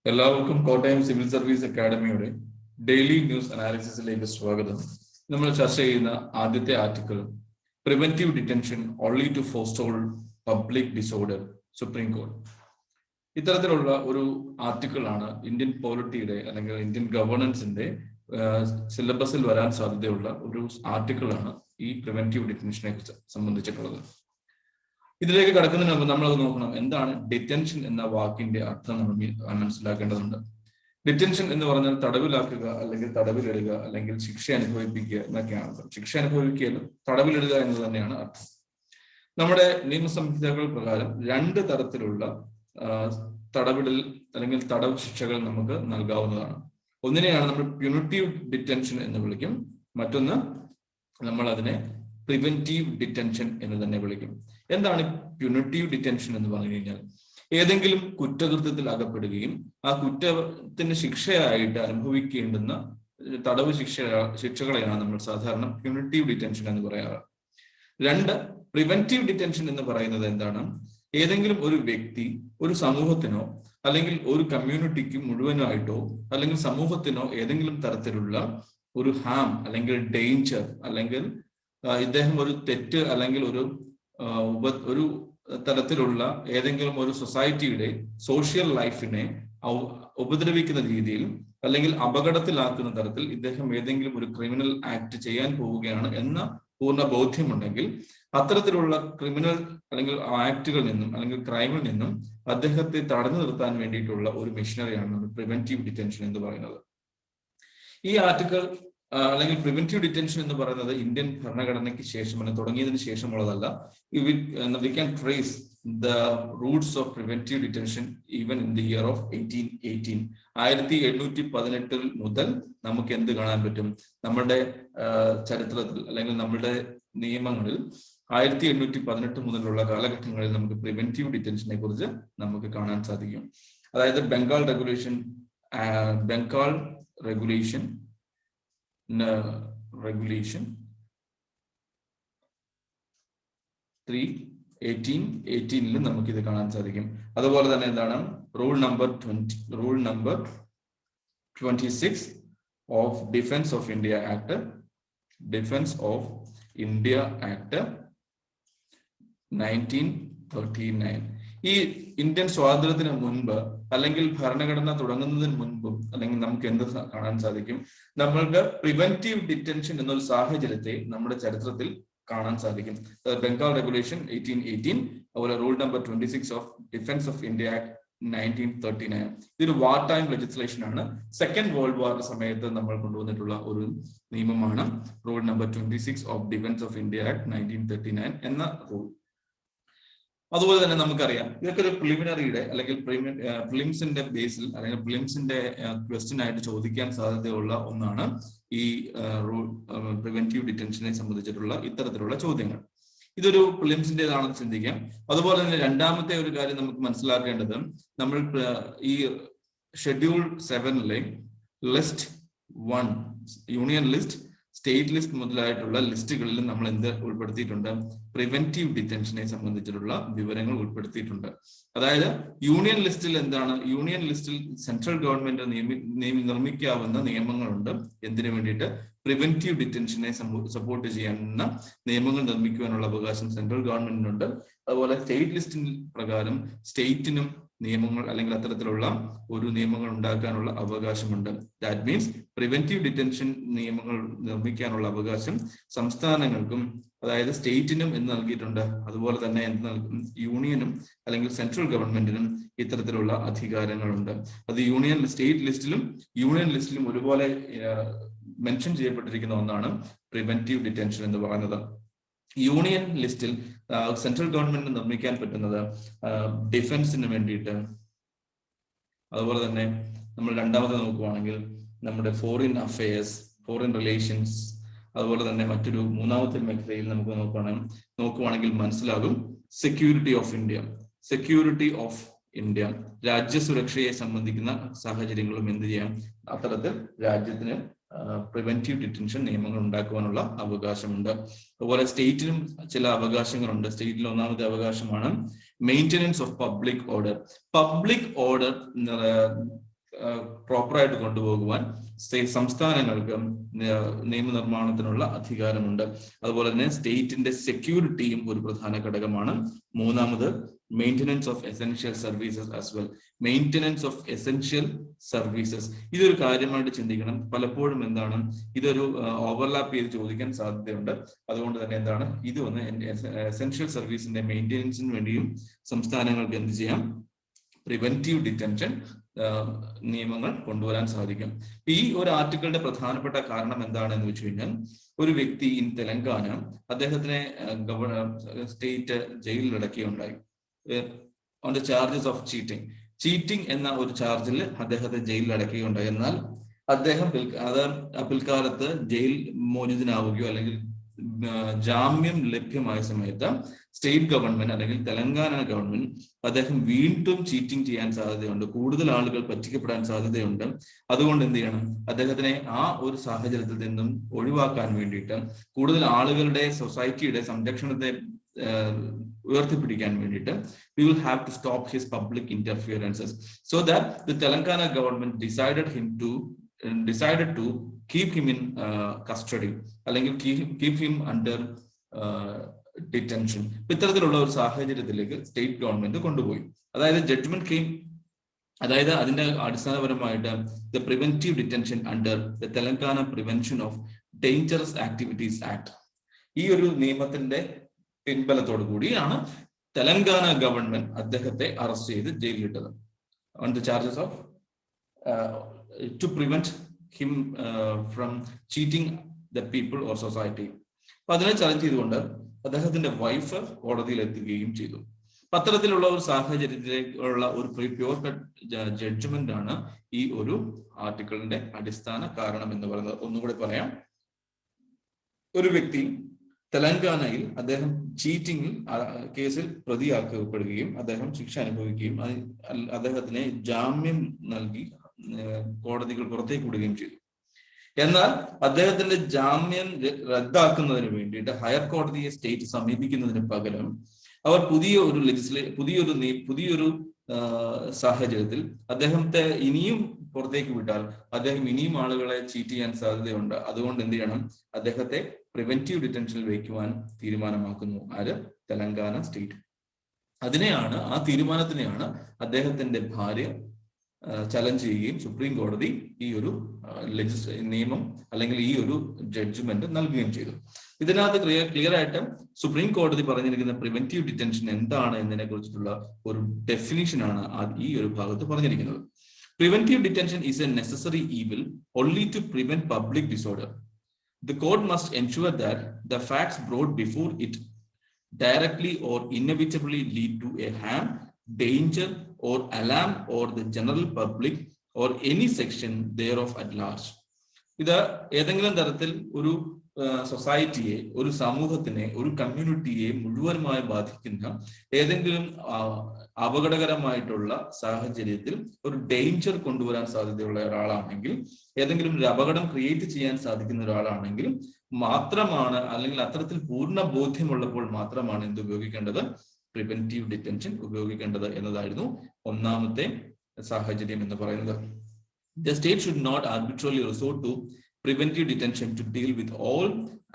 എല്ലാവർക്കും Kottayam civil service അക്കാഡമിയുടെ daily news അനാലിസിസിലേക്ക് സ്വാഗതം. നമ്മൾ ചർച്ച ചെയ്യുന്ന ആദ്യത്തെ article preventive detention only to forestall public disorder supreme court. ഇത്തരത്തിലുള്ള ഒരു ആർട്ടിക്കിൾ ആണ് ഇന്ത്യൻ പോളിറ്റിയുടെ അല്ലെങ്കിൽ ഇന്ത്യൻ ഗവേണൻസിന്റെ സിലബസിൽ വരാൻ സാധ്യതയുള്ള ഒരു ആർട്ടിക്കിൾ ആണ് ഈ പ്രിവെന്റീവ് ഡിറ്റൻഷനെ സംബന്ധിച്ചിട്ടുള്ളത്. ഇതിലേക്ക് കടക്കുന്നതിന് മുമ്പ് നമ്മളത് നോക്കണം, എന്താണ് ഡിറ്റൻഷൻ എന്ന വാക്കിന്റെ അർത്ഥം നമ്മൾ മനസ്സിലാക്കേണ്ടതുണ്ട്. ഡിറ്റൻഷൻ എന്ന് പറഞ്ഞാൽ തടവിലാക്കുക അല്ലെങ്കിൽ തടവിലിടുക അല്ലെങ്കിൽ ശിക്ഷ അനുഭവിപ്പിക്കുക എന്നൊക്കെയാണ് അർത്ഥം. ശിക്ഷ അനുഭവിക്കുകയും തടവിലിടുക എന്ന് തന്നെയാണ് അർത്ഥം. നമ്മുടെ നിയമസംഹിതകൾ പ്രകാരം രണ്ട് തരത്തിലുള്ള തടവിടൽ അല്ലെങ്കിൽ തടവ് ശിക്ഷകൾ നമുക്ക് നൽകാവുന്നതാണ്. ഒന്നിനെയാണ് നമ്മൾ പ്യൂണിറ്റീവ് ഡിറ്റൻഷൻ എന്ന് വിളിക്കും, മറ്റൊന്ന് നമ്മൾ അതിനെ പ്രിവെന്റീവ് ഡിറ്റൻഷൻ എന്ന് തന്നെ വിളിക്കും. എന്താണ് പ്യൂണിറ്റീവ് ഡിറ്റൻഷൻ എന്ന് പറഞ്ഞു കഴിഞ്ഞാൽ, ഏതെങ്കിലും കുറ്റകൃത്യത്തിൽ അകപ്പെടുകയും ആ കുറ്റത്തിന് ശിക്ഷയായിട്ട് അനുഭവിക്കേണ്ടുന്ന തടവ് ശിക്ഷകളെയാണ് നമ്മൾ സാധാരണ പ്യൂണിറ്റീവ് ഡിറ്റൻഷൻ എന്ന് പറയാറ്. രണ്ട്, പ്രിവെന്റീവ് ഡിറ്റൻഷൻ എന്ന് പറയുന്നത് എന്താണ്? ഏതെങ്കിലും ഒരു വ്യക്തി ഒരു സമൂഹത്തിനോ അല്ലെങ്കിൽ ഒരു കമ്മ്യൂണിറ്റിക്ക് മുഴുവനായിട്ടോ അല്ലെങ്കിൽ സമൂഹത്തിനോ ഏതെങ്കിലും തരത്തിലുള്ള ഒരു ഹാം അല്ലെങ്കിൽ ഡേഞ്ചർ അല്ലെങ്കിൽ ഇദ്ദേഹം ഒരു തെറ്റ് അല്ലെങ്കിൽ ഒരു തരത്തിലുള്ള ഏതെങ്കിലും ഒരു സൊസൈറ്റിയുടെ സോഷ്യൽ ലൈഫിനെ ഉപദ്രവിക്കുന്ന രീതിയിൽ അല്ലെങ്കിൽ അപകടത്തിലാക്കുന്ന തരത്തിൽ ഇദ്ദേഹം ഏതെങ്കിലും ഒരു ക്രിമിനൽ ആക്ട് ചെയ്യാൻ പോവുകയാണ് എന്ന പൂർണ്ണ ബോധ്യമുണ്ടെങ്കിൽ അത്തരത്തിലുള്ള ക്രിമിനൽ അല്ലെങ്കിൽ ആക്ടുകളിൽ നിന്നും അല്ലെങ്കിൽ ക്രൈമിൽ നിന്നും അദ്ദേഹത്തെ തടഞ്ഞു നിർത്താൻ വേണ്ടിയിട്ടുള്ള ഒരു മെഷീനറിയാണ് നമ്മൾ പ്രിവെന്റീവ് ഡിറ്റൻഷൻ എന്ന് പറയുന്നത്. ഈ ആർട്ടിക്കിൾ അല്ലെങ്കിൽ പ്രിവെന്റീവ് ഡിറ്റൻഷൻ എന്ന് പറയുന്നത് ഇന്ത്യൻ ഭരണഘടനയ്ക്ക് ശേഷം അല്ലെങ്കിൽ തുടങ്ങിയതിനു ശേഷമുള്ളതല്ല. We can trace the roots of preventive detention even in the year of 1818. 1818 മുതൽ നമുക്ക് എന്ത് കാണാൻ പറ്റും? നമ്മുടെ ചരിത്രത്തിൽ അല്ലെങ്കിൽ നമ്മുടെ നിയമങ്ങളിൽ 1818 മുതലുള്ള കാലഘട്ടങ്ങളിൽ നമുക്ക് പ്രിവെന്റീവ് ഡിറ്റൻഷനെ കുറിച്ച് നമുക്ക് കാണാൻ സാധിക്കും. അതായത് ബംഗാൾ റെഗുലേഷൻ 3/1818 നമുക്ക് ഇത് കാണാൻ സാധിക്കും. അതുപോലെ തന്നെ എന്താണ് rule number 26 of defence of India act 1939. ഈ ഇന്ത്യൻ സ്വാതന്ത്ര്യത്തിന് മുൻപ് അല്ലെങ്കിൽ ഭരണഘടന തുടങ്ങുന്നതിന് മുൻപും അല്ലെങ്കിൽ നമുക്ക് എന്ത് കാണാൻ സാധിക്കും? നമ്മൾക്ക് പ്രിവെന്റീവ് ഡിറ്റൻഷൻ എന്നൊരു സാഹചര്യത്തെ നമ്മുടെ ചരിത്രത്തിൽ കാണാൻ സാധിക്കും. ബംഗാൾ റെഗുലേഷൻ 1818, അതുപോലെ rule number 26 of defence of India act 1939. ഇതൊരു വാർ ടൈം ലെജിസ്ലേഷൻ ആണ്. സെക്കൻഡ് വേൾഡ് വാർ സമയത്ത് നമ്മൾ കൊണ്ടുവന്നിട്ടുള്ള ഒരു നിയമമാണ് rule number 26 of defence of India act 1939 എന്ന റൂൾ. അതുപോലെ തന്നെ നമുക്കറിയാം, ഇതൊക്കെ ഒരു പ്രിലിമിനറിയുടെ അല്ലെങ്കിൽ പ്രിലിംസിന്റെ ബേസിൽ അല്ലെങ്കിൽ പ്രിലിംസിന്റെ ക്വസ്റ്റ്യൻ ആയിട്ട് ചോദിക്കാൻ സാധ്യതയുള്ള ഒന്നാണ് ഈ പ്രിവെന്റീവ് ഡിറ്റൻഷനെ സംബന്ധിച്ചിട്ടുള്ള ഇത്തരത്തിലുള്ള ചോദ്യങ്ങൾ. ഇതൊരു പ്രിലിംസിന്റേതാണെന്ന് ചിന്തിക്കാം. അതുപോലെ തന്നെ രണ്ടാമത്തെ ഒരു കാര്യം നമുക്ക് മനസ്സിലാക്കേണ്ടത്, നമ്മൾ ഈ schedule 7 list 1 union list, state list മുതലായിട്ടുള്ള ലിസ്റ്റുകളിൽ നമ്മൾ എന്ത് ഉൾപ്പെടുത്തിയിട്ടുണ്ട്? പ്രിവെന്റീവ് ഡിറ്റൻഷനെ സംബന്ധിച്ചിട്ടുള്ള വിവരങ്ങൾ ഉൾപ്പെടുത്തിയിട്ടുണ്ട്. അതായത് യൂണിയൻ ലിസ്റ്റിൽ എന്താണ്? യൂണിയൻ ലിസ്റ്റിൽ സെൻട്രൽ ഗവൺമെന്റ് നിർമ്മിക്കാവുന്ന നിയമങ്ങളുണ്ട്. എന്തിനു വേണ്ടിയിട്ട്? പ്രിവെന്റീവ് ഡിറ്റൻഷനെ സപ്പോർട്ട് ചെയ്യാവുന്ന നിയമങ്ങൾ നിർമ്മിക്കുവാനുള്ള അവകാശം സെൻട്രൽ ഗവൺമെന്റിനുണ്ട്. അതുപോലെ സ്റ്റേറ്റ് ലിസ്റ്റിൻ പ്രകാരം സ്റ്റേറ്റിനും നിയമങ്ങൾ അല്ലെങ്കിൽ അത്തരത്തിലുള്ള ഒരു നിയമങ്ങൾ ഉണ്ടാക്കാനുള്ള അവകാശമുണ്ട്. ദാറ്റ് മീൻസ് പ്രിവെന്റീവ് ഡിറ്റൻഷൻ നിയമങ്ങൾ നിർമ്മിക്കാനുള്ള അവകാശം സംസ്ഥാനങ്ങൾക്കും അതായത് സ്റ്റേറ്റിനും എന്ന് നൽകിയിട്ടുണ്ട്. അതുപോലെ തന്നെ എന്ത് നൽകും? യൂണിയനും അല്ലെങ്കിൽ സെൻട്രൽ ഗവൺമെന്റിനും ഇത്തരത്തിലുള്ള അധികാരങ്ങളുണ്ട്. അത് സ്റ്റേറ്റ് ലിസ്റ്റിലും യൂണിയൻ ലിസ്റ്റിലും ഒരുപോലെ മെൻഷൻ ചെയ്യപ്പെട്ടിരിക്കുന്ന ഒന്നാണ് പ്രിവെന്റീവ് ഡിറ്റൻഷൻ എന്ന് പറയുന്നത്. യൂണിയൻ ലിസ്റ്റിൽ സെൻട്രൽ ഗവൺമെന്റിന് നിർമ്മിക്കാൻ പറ്റുന്നത് ഡിഫൻസിന് വേണ്ടിയിട്ട്. അതുപോലെ തന്നെ നമ്മൾ രണ്ടാമത് നോക്കുവാണെങ്കിൽ നമ്മുടെ ഫോറിൻ അഫയേഴ്സ്, ഫോറിൻ റിലേഷൻസ്, അതുപോലെ തന്നെ മറ്റൊരു മൂന്നാമത്തെ മേഖലയിൽ നമുക്ക് നോക്കുവാണെങ്കിൽ മനസ്സിലാകും സെക്യൂരിറ്റി ഓഫ് ഇന്ത്യ, രാജ്യസുരക്ഷയെ സംബന്ധിക്കുന്ന സാഹചര്യങ്ങളും എന്ത് ചെയ്യാം? അത്തരത്തിൽ രാജ്യത്തിന് പ്രിവെന്റീവ് ഡിറ്റൻഷൻ നിയമങ്ങൾ ഉണ്ടാക്കുവാനുള്ള അവകാശമുണ്ട്. അതുപോലെ സ്റ്റേറ്റിനും ചില അവകാശങ്ങളുണ്ട്. സ്റ്റേറ്റിൽ ഒന്നാമത്തെ അവകാശമാണ് maintenance of public order. Public order പ്രോപ്പറായിട്ട് കൊണ്ടുപോകുവാൻ സംസ്ഥാനങ്ങൾക്ക് നിയമനിർമ്മാണത്തിനുള്ള അധികാരമുണ്ട്. അതുപോലെ തന്നെ സ്റ്റേറ്റിന്റെ സെക്യൂരിറ്റിയും ഒരു പ്രധാന ഘടകമാണ്. മൂന്നാമത് maintenance of essential services as well. Maintenance of essential services, ഇതൊരു കാര്യമായിട്ട് ചിന്തിക്കണം. പലപ്പോഴും എന്താണ് ഇതൊരു ഓവർലാപ്പ് ചെയ്ത് ചോദിക്കാൻ സാധ്യതയുണ്ട്. അതുകൊണ്ട് തന്നെ എന്താണ് ഇത് ഒന്ന് എസെൻഷ്യൽ സർവീസിന്റെ മെയിൻ്റനൻസിന് വേണ്ടിയും സംസ്ഥാനങ്ങൾക്ക് എന്ത് ചെയ്യാം, പ്രിവെന്റീവ് ഡിറ്റൻഷൻ നിയമങ്ങൾ കൊണ്ടുവരാൻ സാധിക്കും. ഈ ഒരു ആർട്ടിക്കിളിന്റെ പ്രധാനപ്പെട്ട കാരണം എന്താണെന്ന് വെച്ച് കഴിഞ്ഞാൽ, ഒരു വ്യക്തി ഇൻ തെലങ്കാന അദ്ദേഹത്തിനെ സ്റ്റേറ്റ് ജയിലിൽ അടക്കുകയുണ്ടായി on the charges of cheating എന്ന ഒരു ചാർജിൽ അദ്ദേഹത്തെ ജയിലിൽ അടക്കുകയുണ്ടായി. എന്നാൽ അദ്ദേഹം പിൽക്കാലത്ത് ജയിൽ മോചിതനാവുകയോ അല്ലെങ്കിൽ ജാമ്യം ലഭ്യമായ സമയത്ത് സ്റ്റേറ്റ് ഗവൺമെന്റ് അല്ലെങ്കിൽ തെലങ്കാന ഗവൺമെന്റ് അദ്ദേഹം വീണ്ടും ചീറ്റിംഗ് ചെയ്യാൻ സാധ്യതയുണ്ട്, കൂടുതൽ ആളുകൾ പറ്റിക്കപ്പെടാൻ സാധ്യതയുണ്ട്. അതുകൊണ്ട് എന്ത് ചെയ്യണം, അദ്ദേഹത്തിനെ ആ ഒരു സാഹചര്യത്തിൽ നിന്നും ഒഴിവാക്കാൻ വേണ്ടിയിട്ട്, കൂടുതൽ ആളുകളുടെ സൊസൈറ്റിയുടെ സംരക്ഷണത്തെ ഉയർത്തിപ്പിടിക്കാൻ വേണ്ടിയിട്ട് we will have to stop his public interferences, so that the Telangana government decided to keep him in custody, അല്ലെങ്കിൽ keep him under ഡിറ്റൻഷൻ. ഇത്തരത്തിലുള്ള ഒരു സാഹചര്യത്തിലേക്ക് സ്റ്റേറ്റ് ഗവൺമെന്റ് കൊണ്ടുപോയി. അതായത് ജഡ്ജ്മെന്റ് കെയിം, അതായത് അതിന്റെ അടിസ്ഥാനപരമായിട്ട് the preventive detention under the Telangana prevention of dangerous activities act, ഈ ഒരു നിയമത്തിന്റെ പിൻബലത്തോടു കൂടിയാണ് തെലങ്കാന ഗവൺമെന്റ് അദ്ദേഹത്തെ അറസ്റ്റ് ചെയ്ത് ജയിലിലിട്ടത് on the charges of to prevent him from cheating the people or society. അപ്പൊ അതിനെ ചലഞ്ച് ചെയ്തുകൊണ്ട് അദ്ദേഹത്തിന്റെ വൈഫ് കോടതിയിൽ എത്തുകയും ചെയ്തു. പത്രത്തിലുള്ള ഒരു സാഹചര്യത്തിലേക്കുള്ള ഒരു പ്യൂർ കട്ട് ജഡ്ജ്മെന്റ് ആണ് ഈ ഒരു ആർട്ടിക്കിളിന്റെ അടിസ്ഥാന കാരണം എന്ന് പറയുന്നത്. ഒന്നുകൂടി പറയാം, ഒരു വ്യക്തി തെലങ്കാനയിൽ അദ്ദേഹം ചീറ്റിംഗ് കേസിൽ പ്രതിയാക്കപ്പെടുകയും അദ്ദേഹം ശിക്ഷ അനുഭവിക്കുകയും അദ്ദേഹത്തിന് ജാമ്യം നൽകി കോടതികൾ പുറത്തേക്ക് വിടുകയും ചെയ്തു. എന്നാൽ അദ്ദേഹത്തിന്റെ ജാമ്യം റദ്ദാക്കുന്നതിന് വേണ്ടിയിട്ട് ഹയർ കോടതിയെ സ്റ്റേറ്റ് സമീപിക്കുന്നതിന് പകരം അവർ പുതിയൊരു സാഹചര്യത്തിൽ അദ്ദേഹത്തെ ഇനിയും പുറത്തേക്ക് വിട്ടാൽ അദ്ദേഹം ഇനിയും ആളുകളെ ചീറ്റ് ചെയ്യാൻ സാധ്യതയുണ്ട്. അതുകൊണ്ട് എന്ത് ചെയ്യണം, അദ്ദേഹത്തെ പ്രിവെന്റീവ് ഡിറ്റൻഷനിൽ വയ്ക്കുവാൻ തീരുമാനമാക്കുന്നു ആര്, തെലങ്കാന സ്റ്റേറ്റ്. ആ തീരുമാനത്തിനെയാണ് അദ്ദേഹത്തിന്റെ ഭാര്യ ചലഞ്ച് ചെയ്യുകയും സുപ്രീം കോടതി ഈ ഒരു നിയമം അല്ലെങ്കിൽ ഈ ഒരു ജഡ്ജ്മെന്റ് നൽകുകയും ചെയ്തു. ഇതിനകത്ത് ക്ലിയർ ആയിട്ട് സുപ്രീം കോടതി പറഞ്ഞിരിക്കുന്ന പ്രിവെന്റീവ് ഡിറ്റൻഷൻ എന്താണ് എന്നതിനെ കുറിച്ചിട്ടുള്ള ഒരു ഡെഫിനിഷൻ ആണ് ഈ ഒരു ഭാഗത്ത് പറഞ്ഞിരിക്കുന്നത്. Preventive detention is a necessary evil only to prevent public disorder. The court must ensure that the facts brought before it directly or inevitably lead to a harm, danger or alarm or the general public or any section thereof at large. ഇത് ഏതെങ്കിലും തരത്തിൽ ഒരു സൊസൈറ്റിയെ, ഒരു സമൂഹത്തിനെ, ഒരു കമ്മ്യൂണിറ്റിയെ മുഴുവനുമായി ബാധിക്കുന്ന ഏതെങ്കിലും അപകടകരമായിട്ടുള്ള സാഹചര്യത്തിൽ ഒരു ഡേഞ്ചർ കൊണ്ടുവരാൻ സാധ്യതയുള്ള ഒരാളാണെങ്കിൽ, ഏതെങ്കിലും ഒരു അപകടം ക്രിയേറ്റ് ചെയ്യാൻ സാധിക്കുന്ന ഒരാളാണെങ്കിൽ മാത്രമാണ്, അല്ലെങ്കിൽ അത്തരത്തിൽ പൂർണ്ണ ബോധ്യമുള്ളപ്പോൾ മാത്രമാണ് എന്ത് ഉപയോഗിക്കേണ്ടത്, പ്രിവെന്റീവ് ഡിറ്റൻഷൻ ഉപയോഗിക്കേണ്ടത് എന്നതായിരുന്നു ഒന്നാമത്തെ സാഹചര്യം എന്ന് പറയുന്നത്. The state should not arbitrarily resort to preventive detention to deal with all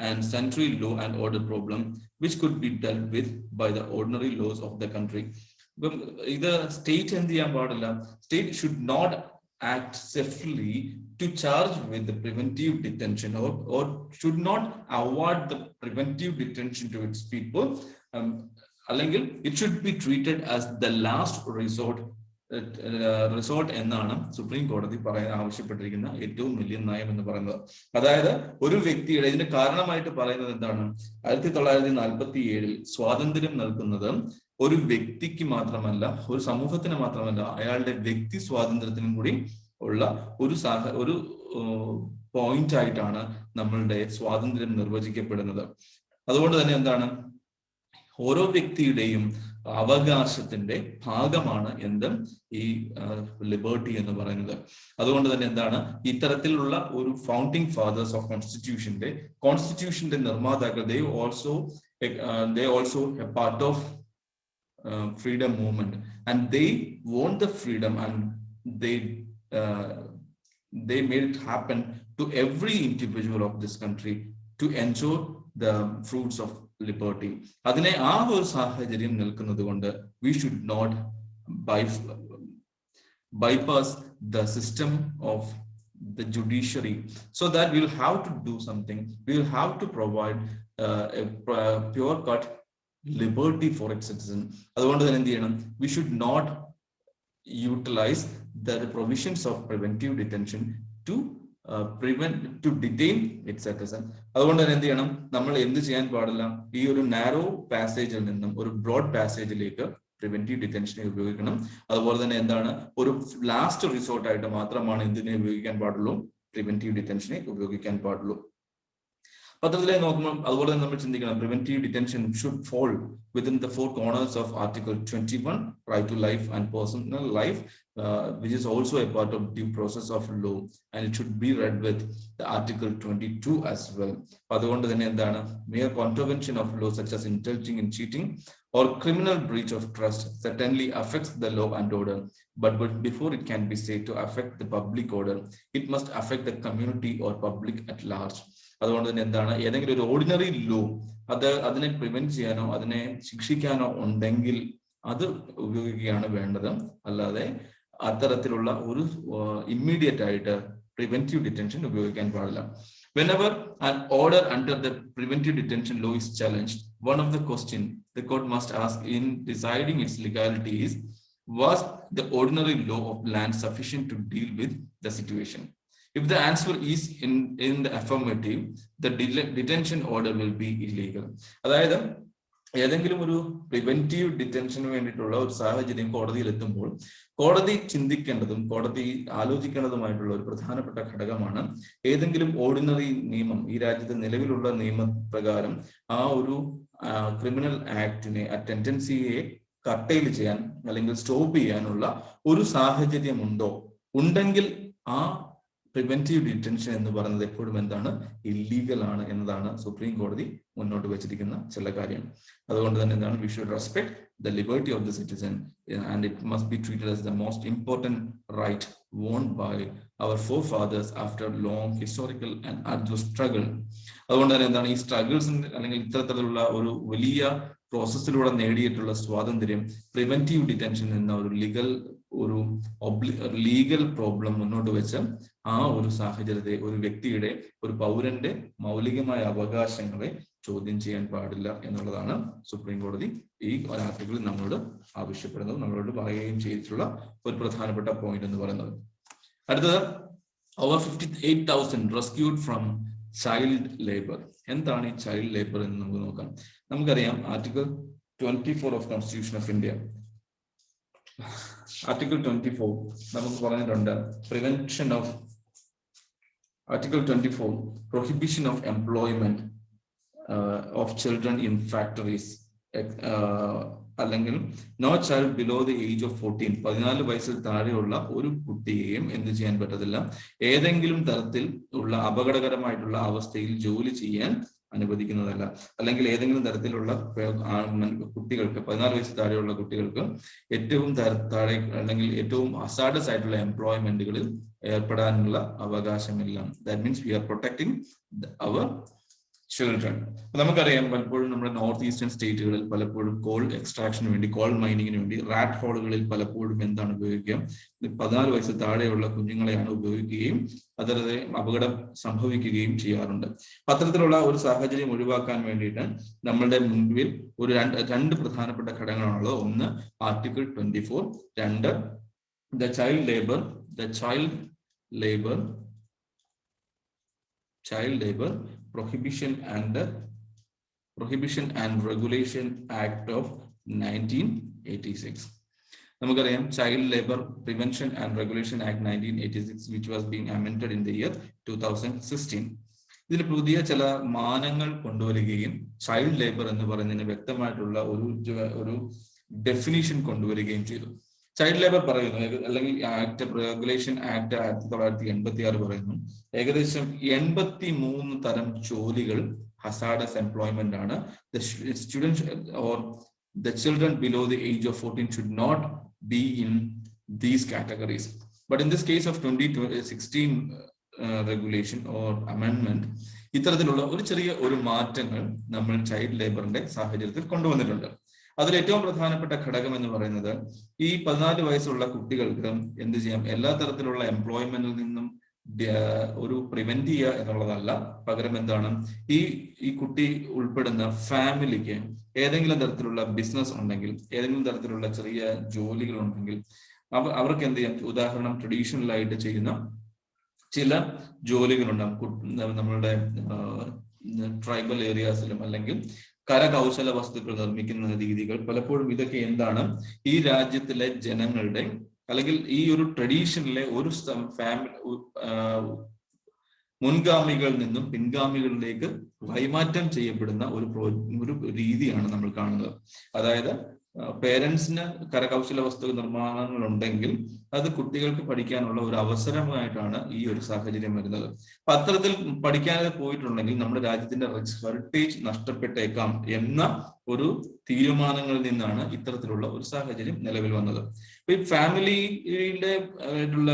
and sundry law and order problem which could be dealt with by the ordinary laws of the country. ഇത് state എന്ത് ചെയ്യാൻ പാടില്ല, state should not act swiftly to charge with the preventive detention or should not award the preventive detention to its people, അല്ലെങ്കിൽ it should be treated as the last resort എന്നാണ് supreme കോടതി ആവശ്യപ്പെട്ടിരിക്കുന്ന ഏറ്റവും വലിയ നയം എന്ന് പറയുന്നത്. അതായത് ഒരു വ്യക്തിയുടെ, ഇതിന്റെ കാരണമായിട്ട് പറയുന്നത് എന്താണ്, 1947 സ്വാതന്ത്ര്യം നൽകുന്നത് ഒരു വ്യക്തിക്ക് മാത്രമല്ല, ഒരു സമൂഹത്തിന് മാത്രമല്ല, അയാളുടെ വ്യക്തി സ്വാതന്ത്ര്യത്തിനും കൂടി ഉള്ള ഒരു പോയിന്റ് ആയിട്ടാണ് നമ്മളുടെ സ്വാതന്ത്ര്യം നിർവചിക്കപ്പെടുന്നത്. അതുകൊണ്ട് തന്നെ എന്താണ്, ഓരോ വ്യക്തിയുടെയും അവകാശത്തിന്റെ ഭാഗമാണ് ഈ ലിബർട്ടി എന്ന് പറയുന്നത്. അതുകൊണ്ട് തന്നെ എന്താണ്, ഇത്തരത്തിലുള്ള ഒരു ഫൗണ്ടിങ് ഫാദേഴ്സ് ഓഫ് കോൺസ്റ്റിറ്റ്യൂഷന്റെ നിർമ്മാതാക്കൾ they also a part of freedom movement and they want the freedom and they they made it happen to every individual of this country to enjoy the fruits of liberty. അതിനെ ആ ഒരു സാഹചര്യം നിൽക്കുന്നത് കൊണ്ട് we should not bypass the system of the judiciary, so that we will have to do something. We will have to provide a pure cut liberty for its citizen. അതുകൊണ്ട് തന്നെ എന്ത് ചെയ്യണം? We should not utilize the provisions of preventive detention to detain its citizen. അതുകൊണ്ട് തന്നെ എന്ത് ചെയ്യണം? നമ്മൾ എന്ത് ചെയ്യാൻ പാടില്ല? ഈ ഒരു നാരോ പാസേജിൽ നിന്നും ഒരു ബ്രോഡ് പാസേജിലേക്ക് പ്രിവെന്റീവ് ഡിറ്റൻഷനെ ഉപയോഗിക്കണം. അതുപോലെ തന്നെ എന്താണ്, ഒരു ലാസ്റ്റ് റിസോർട്ട് ആയിട്ട് മാത്രമാണ് എന്തിനെ ഉപയോഗിക്കാൻ പാടുള്ളൂ? പ്രിവെന്റീവ് ഡിറ്റൻഷനെ ഉപയോഗിക്കാൻ പാടുള്ളൂ. പത്രത്തിലെ നോക്കുമ്പോൾ അതുപോലെ തന്നെ നമ്മൾ ചിന്തിക്കണം, preventive detention should fall within the four corners of Article 21, right to life and personal life, which is also a part of due process of law, and it should be read with the Article 22 as well. അതുകൊണ്ട് തന്നെ എന്താണ്, mere contravention of law such as indulging in cheating or criminal breach of trust certainly affects the law and order, but before it can be said to affect the public order, it must affect the community or public at large. അതുകൊണ്ട് തന്നെ എന്താണ്, ഏതെങ്കിലും ഒരു ordinary law അതിനെ prevent ചെയ്യാനോ അതിനെ ശിക്ഷിക്കാനോ ഉണ്ടെങ്കിൽ അത് ഉപയോഗിക്കുകയാണ് വേണ്ടത്. അല്ലാതെ അത്തരത്തിലുള്ള ഒരു ഇമ്മീഡിയറ്റ് ആയിട്ട് പ്രിവെന്റീവ് ഡിറ്റൻഷൻ ഉപയോഗിക്കാൻ പാടില്ല. Whenever an order under the preventive detention law is challenged, one of the questions the court must ask in deciding its legality is, was the ordinary law of land sufficient to deal with the situation? If the answer is in the affirmative, the detention order will be illegal. അതായത് ഏതെങ്കിലും ഒരു preventive ഡിറ്റൻഷന് വേണ്ടിയിട്ടുള്ള ഒരു സാഹചര്യം കോടതിയിൽ എത്തുമ്പോൾ കോടതി ചിന്തിക്കേണ്ടതും കോടതി ആലോചിക്കേണ്ടതുമായിട്ടുള്ള ഒരു പ്രധാനപ്പെട്ട ഘടകമാണ് ഏതെങ്കിലും ഓർഡിനറി നിയമം, ഈ രാജ്യത്തെ നിലവിലുള്ള നിയമപ്രകാരം ആ ഒരു ക്രിമിനൽ ആക്ടിനെ, ആ ടെൻഡൻസിയെ കട്ടയിൽ ചെയ്യാൻ അല്ലെങ്കിൽ സ്റ്റോപ്പ് ചെയ്യാനുള്ള ഒരു സാഹചര്യം ഉണ്ടെങ്കിൽ ആ പ്രിവെന്റീവ് ഡിറ്റൻഷൻ എന്ന് പറയുന്നത് എപ്പോഴും എന്താണ്, ഇല്ലീഗൽ ആണ് എന്നതാണ് സുപ്രീം കോടതി മുന്നോട്ട് വെച്ചിരിക്കുന്ന ചില കാര്യം. അതുകൊണ്ട് തന്നെ എന്താണ്, we should respect the liberty of the citizen and it must be treated as the most important right won by our forefathers after long historical and arduous struggle. അതുകൊണ്ട് തന്നെ എന്താണ്, ഈ സ്ട്രഗിൾസ് അല്ലെങ്കിൽ ഇത്തരത്തിലുള്ള ഒരു വലിയ പ്രോസസ്സിലൂടെ നേടിയിട്ടുള്ള സ്വാതന്ത്ര്യം പ്രിവെന്റീവ് ഡിറ്റൻഷൻ എന്ന ഒരു ലീഗൽ പ്രോബ്ലം മുന്നോട്ട് വെച്ച് ആ ഒരു സാഹചര്യത്തെ, ഒരു വ്യക്തിയുടെ, ഒരു പൗരന്റെ മൗലികമായ അവകാശങ്ങളെ ചോദ്യം ചെയ്യാൻ പാടില്ല എന്നുള്ളതാണ് സുപ്രീം കോടതി ഈ ഒരു ആർട്ടിക്കിളിൽ നമ്മളോട് ആവശ്യപ്പെടുന്നത്, നമ്മളോട് പറയുകയും ചെയ്തിട്ടുള്ള ഒരു പ്രധാനപ്പെട്ട പോയിന്റ് എന്ന് പറയുന്നത്. അടുത്തത്, over 58,000 rescued from child labor. എന്താണ് ഈ ചൈൽഡ് ലേബർ എന്ന് നമുക്ക് നോക്കാം. നമുക്കറിയാം article 24 of constitution of India, article 24 നമുക്ക് പറഞ്ഞിട്ടുണ്ട് prevention of article 24 prohibition of employment of children in factories, അല്ലെങ്കിൽ no child below the age of 14, 14 വയസ്സിൽ താഴെയുള്ള ഒരു കുട്ടിയെയും എന്ത് ചെയ്യാൻ പറ്റത്തില്ല, ഏതെങ്കിലും തരത്തിൽ ഉള്ള അപകടകരമായിട്ടുള്ള അവസ്ഥയിൽ ജോലി ചെയ്യാൻ അനുവദിക്കുന്നതല്ല. അല്ലെങ്കിൽ ഏതെങ്കിലും തരത്തിലുള്ള കുട്ടികൾക്ക്, 14 വയസ്സിൽ താഴെയുള്ള കുട്ടികൾക്ക് ഏറ്റവും താഴെ അല്ലെങ്കിൽ ഏറ്റവും അസാഡസ് ആയിട്ടുള്ള എംപ്ലോയ്മെന്റുകളിൽ ഏർപ്പെടാനുള്ള അവകാശമില്ല. That means we are protecting our children. നമുക്കറിയാം പലപ്പോഴും നമ്മുടെ നോർത്ത് ഈസ്റ്റേൺ സ്റ്റേറ്റുകളിൽ പലപ്പോഴും കോൾ എക്സ്ട്രാക്ഷന് വേണ്ടി, കോൾ മൈനിങ്ങിന് വേണ്ടി റാറ്റ് ഹോളുകളിൽ പലപ്പോഴും എന്താണ് ഉപയോഗിക്കുക, 14 വയസ്സ് താഴെയുള്ള കുഞ്ഞുങ്ങളെയാണ് ഉപയോഗിക്കുകയും അതല്ലാതെ അപകടം സംഭവിക്കുകയും ചെയ്യാറുണ്ട്. പത്രത്തിലുള്ള ഒരു സാഹചര്യം ഒഴിവാക്കാൻ വേണ്ടിയിട്ട് നമ്മളുടെ മുൻപിൽ ഒരു രണ്ട് പ്രധാനപ്പെട്ട ഘടകങ്ങളാണുള്ളത്. ഒന്ന് ആർട്ടിക്കിൾ 24, രണ്ട് the child labour Prohibition and Regulation Act of 1986. നമുക്കറിയാം child labour prevention and regulation act 1986 which was being amended in the year 2016. ഇതിൽ പുതിയ ചില മാനങ്ങൾ കൊണ്ടുവരികയും ചൈൽഡ് ലേബർ എന്ന് പറയുന്നതിന് വ്യക്തമായിട്ടുള്ള ഒരു ഡെഫിനിഷൻ കൊണ്ടുവരികയും ചെയ്തു. ചൈൽഡ് ലേബർ പറയുന്നു, അല്ലെങ്കിൽ ആക്ട് റെഗുലേഷൻ ആക്ട് 1986 പറയുന്നു, ഏകദേശം 83 തരം ജോലികൾ ഹസാഡസ് എംപ്ലോയ്മെന്റ് ആണ്. Students or the children below the age of 14 should not be in these categories. But in this case of 2016 regulation or അമെൻമെന്റ് ഇത്തരത്തിലുള്ള ഒരു ചെറിയ ഒരു മാറ്റങ്ങൾ നമ്മൾ ചൈൽഡ് ലേബറിന്റെ സാഹചര്യത്തിൽ കൊണ്ടുവന്നിട്ടുണ്ട്. അതിൽ ഏറ്റവും പ്രധാനപ്പെട്ട ഘടകം എന്ന് പറയുന്നത് ഈ 14 വയസ്സുള്ള കുട്ടികൾക്ക് എന്ത് ചെയ്യാം, എല്ലാ തരത്തിലുള്ള എംപ്ലോയ്മെന്റിൽ നിന്നും ഒരു പ്രിവെന്റ് ചെയ്യുക എന്നുള്ളതല്ല, പകരം എന്താണ്, ഈ കുട്ടി ഉൾപ്പെടുന്ന ഫാമിലിക്ക് ഏതെങ്കിലും തരത്തിലുള്ള ബിസിനസ് ഉണ്ടെങ്കിൽ, ഏതെങ്കിലും തരത്തിലുള്ള ചെറിയ ജോലികൾ ഉണ്ടെങ്കിൽ അവർക്ക് എന്ത് ചെയ്യാം, ഉദാഹരണം ട്രഡീഷണൽ ആയിട്ട് ചെയ്യുന്ന ചില ജോലികളുണ്ടാകും നമ്മളുടെ ട്രൈബൽ ഏരിയാസിലും, അല്ലെങ്കിൽ കരകൗശല വസ്തുക്കൾ നിർമ്മിക്കുന്ന രീതികൾ. പലപ്പോഴും ഇതൊക്കെ എന്താണ്, ഈ രാജ്യത്തിലെ ജനങ്ങളുടെ അല്ലെങ്കിൽ ഈ ഒരു ട്രഡീഷനിലെ ഒരു ഫാമിലി മുൻഗാമികളിൽ നിന്നും പിൻഗാമികളിലേക്ക് വൈമാറ്റം ചെയ്യപ്പെടുന്ന ഒരു രീതിയാണ് നമ്മൾ കാണുന്നത്. അതായത് പേരൻസിന് കരകൗശല വസ്തു നിർമ്മാണങ്ങൾ ഉണ്ടെങ്കിൽ അത് കുട്ടികൾക്ക് പഠിക്കാനുള്ള ഒരു അവസരമായിട്ടാണ് ഈ ഒരു സാഹചര്യം വരുന്നത്. അപ്പൊ അത്തരത്തിൽ പഠിക്കാതെ പോയിട്ടുണ്ടെങ്കിൽ നമ്മുടെ രാജ്യത്തിന്റെ ഹെറിറ്റേജ് നഷ്ടപ്പെട്ടേക്കാം എന്ന ഒരു തീരുമാനങ്ങളിൽ നിന്നാണ് ഇത്തരത്തിലുള്ള ഒരു സാഹചര്യം നിലവിൽ വന്നത്. അപ്പൊ ഈ ഫാമിലിയുടെ ആയിട്ടുള്ള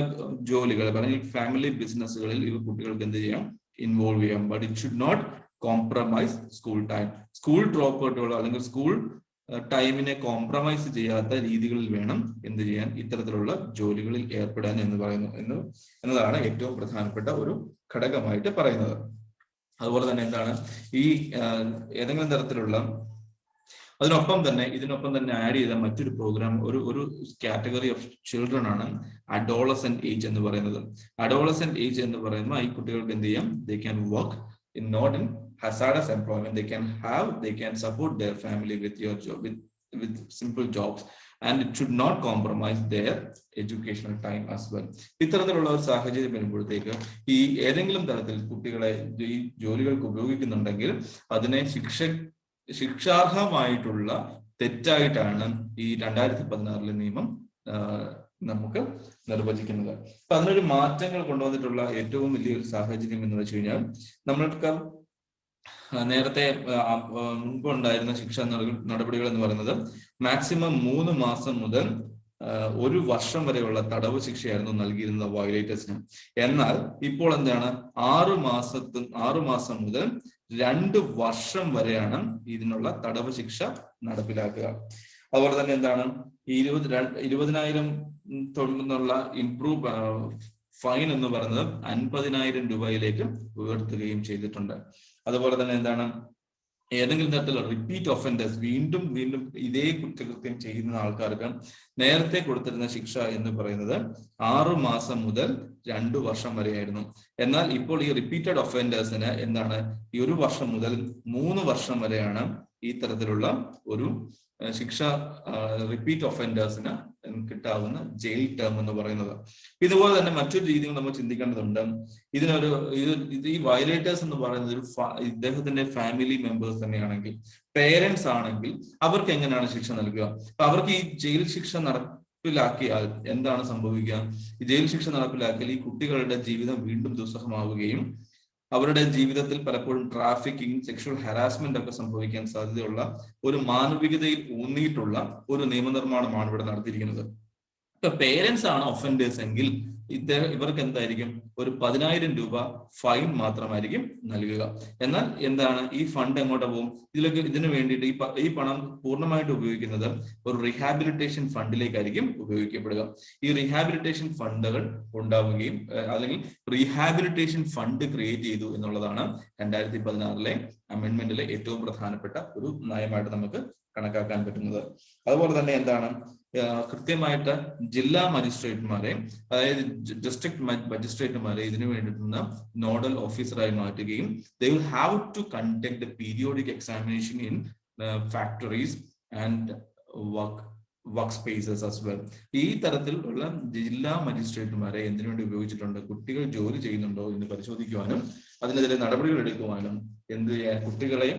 ജോലികൾ അല്ലെങ്കിൽ ഫാമിലി ബിസിനസ്സുകളിൽ ഈ കുട്ടികൾക്ക് എന്ത് ചെയ്യാം, ഇൻവോൾവ് ചെയ്യാം. But it should not compromise school time. School drop ഔട്ടുകളോ അല്ലെങ്കിൽ സ്കൂൾ ടൈമിനെ കോംപ്രമൈസ് ചെയ്യാത്ത രീതികളിൽ വേണം എന്ത് ചെയ്യാൻ, ഇത്തരത്തിലുള്ള ജോലികളിൽ ഏർപ്പെടാൻ എന്നതാണ് ഏറ്റവും പ്രധാനപ്പെട്ട ഒരു ഘടകമായിട്ട് പറയുന്നത്. അതുപോലെ തന്നെ എന്താണ്, ഈ ഏതെങ്കിലും തരത്തിലുള്ള ഇതിനൊപ്പം തന്നെ ആഡ് ചെയ്ത മറ്റൊരു പ്രോഗ്രാം, ഒരു കാറ്റഗറി ഓഫ് ചിൽഡ്രൻ ആണ് അഡോളസെന്റ് ഏജ് എന്ന് പറയുന്നത്. അഡോളസെന്റ് ഏജ് എന്ന് പറയുമ്പോൾ ഈ കുട്ടികൾക്ക് എന്ത് ചെയ്യാം, they can work in not in hazardous employment. They can support their family with your job, with simple jobs, and it should not compromise their educational time as well. ഇത്തരത്തിലുള്ള ഒരു സാഹചര്യം വരുമ്പോഴത്തേക്ക് ഈ ഏതെങ്കിലും തരത്തിൽ കുട്ടികളെ ഈ ജോലികൾക്ക് ഉപയോഗിക്കുന്നുണ്ടെങ്കിൽ അതിനെ ശിക്ഷാർഹമായിട്ടുള്ള തെറ്റായിട്ടാണ് ഈ 2016 നിയമം നമുക്ക് നിർവചിക്കുന്നത്. അപ്പൊ അതിനൊരു മാറ്റങ്ങൾ കൊണ്ടുവന്നിട്ടുള്ള ഏറ്റവും വലിയൊരു സാഹചര്യം എന്ന് വെച്ച് കഴിഞ്ഞാൽ, നമ്മൾക്ക് നേരത്തെ മുൻപുണ്ടായിരുന്ന ശിക്ഷാ നടപടികൾ എന്ന് പറയുന്നത് മാക്സിമം 3 മാസം മുതൽ 1 വർഷം വരെയുള്ള തടവ് ശിക്ഷയായിരുന്നു നൽകിയിരുന്നത് വയലേറ്റേഴ്സിന്. എന്നാൽ ഇപ്പോൾ എന്താണ്, 6 മാസം മുതൽ 2 വർഷം വരെയാണ് ഇതിനുള്ള തടവ് ശിക്ഷ നടപ്പിലാക്കുക. അതുപോലെ തന്നെ എന്താണ്, 20,000 തൊടുന്നുള്ള ഇംപ്രൂവ് ഫൈൻ എന്ന് പറയുന്നത് 50,000 രൂപയിലേക്ക് ഉയർത്തുകയും ചെയ്തിട്ടുണ്ട്. അതുപോലെ തന്നെ എന്താണ്, ഏതെങ്കിലും തരത്തിലുള്ള റിപ്പീറ്റ് ഒഫൻഡേഴ്സ്, വീണ്ടും ഇതേ കുറ്റകൃത്യം ചെയ്യുന്ന ആൾക്കാർക്ക് നേരത്തെ കൊടുത്തിരുന്ന ശിക്ഷ എന്ന് പറയുന്നത് 6 മാസം മുതൽ 2 വർഷം വരെയായിരുന്നു. എന്നാൽ ഇപ്പോൾ ഈ റിപ്പീറ്റഡ് ഒഫൻഡേഴ്സിന് എന്താണ്, ഈ 1 വർഷം മുതൽ 3 വർഷം വരെയാണ് ഈ തരത്തിലുള്ള ഒരു ശിക്ഷ റിപ്പീറ്റ് ഒഫൻഡേഴ്സിന് കിട്ടാവുന്ന ജയിൽ ടേം എന്ന് പറയുന്നത്. ഇതുപോലെ തന്നെ മറ്റൊരു രീതിയിൽ നമ്മൾ ചിന്തിക്കേണ്ടതുണ്ട്. ഈ വയലേറ്റേഴ്സ് എന്ന് പറയുന്നത് ഇദ്ദേഹത്തിന്റെ ഫാമിലി മെമ്പേഴ്സ് തന്നെയാണെങ്കിൽ, പേരൻസ് ആണെങ്കിൽ അവർക്ക് എങ്ങനെയാണ് ശിക്ഷ നൽകുക? അപ്പൊ അവർക്ക് ഈ ജയിൽ ശിക്ഷ നടപ്പിലാക്കിയാൽ എന്താണ് സംഭവിക്കുക? ഈ ജയിൽ ശിക്ഷ നടപ്പിലാക്കിയാൽ ഈ കുട്ടികളുടെ ജീവിതം വീണ്ടും ദുസ്സഹമാവുകയും അവരുടെ ജീവിതത്തിൽ പലപ്പോഴും ട്രാഫിക്കിംഗ്, സെക്ഷൽ ഹരാസ്മെന്റ് ഒക്കെ സംഭവിക്കാൻ സാധ്യതയുള്ള ഒരു മാനവികതയിൽ ഊന്നിയിട്ടുള്ള ഒരു നിയമനിർമ്മാണമാണ് ഇവിടെ നടത്തിയിരിക്കുന്നത്. ഇപ്പൊ പേരൻസ് ആണ് ഒഫൻഡേഴ്സ് എങ്കിൽ ഇവർക്ക് എന്തായിരിക്കും, ഒരു 10,000 രൂപ ഫൈൻ മാത്രമായിരിക്കും നൽകുക. എന്നാൽ എന്താണ്, ഈ ഫണ്ട് എങ്ങോട്ട് പോകും? ഇതിനു വേണ്ടിയിട്ട് ഈ പണം പൂർണ്ണമായിട്ട് ഉപയോഗിക്കുന്നത് ഒരു റീഹാബിലിറ്റേഷൻ ഫണ്ടിലേക്കായിരിക്കും ഉപയോഗിക്കപ്പെടുക. ഈ റീഹാബിലിറ്റേഷൻ ഫണ്ടുകൾ ഉണ്ടാവുകയും അല്ലെങ്കിൽ റീഹാബിലിറ്റേഷൻ ഫണ്ട് ക്രിയേറ്റ് ചെയ്തു എന്നുള്ളതാണ് 2016 അമെൻമെന്റിലെ ഏറ്റവും പ്രധാനപ്പെട്ട ഒരു നയമായിട്ട് നമുക്ക് കണക്കാക്കാൻ പറ്റുന്നത്. അതുപോലെ തന്നെ എന്താണ്, കൃത്യമായിട്ട് ജില്ലാ മജിസ്ട്രേറ്റുമാരെ, അതായത് ഡിസ്ട്രിക്ട് മജിസ്ട്രേറ്റുമാരെ ഇതിനു വേണ്ടിയിട്ടുള്ള നോഡൽ ഓഫീസറായി മാറ്റുകയും they will have to conduct the periodic examination in factories and work spaces as well. ഈ തരത്തിലുള്ള ജില്ലാ മജിസ്ട്രേറ്റുമാരെ എന്തിനു വേണ്ടി ഉപയോഗിച്ചിട്ടുണ്ട്? കുട്ടികൾ ജോലി ചെയ്യുന്നുണ്ടോ എന്ന് പരിശോധിക്കുവാനും അതിനെതിരെ നടപടികൾ എടുക്കുവാനും, കുട്ടികളെ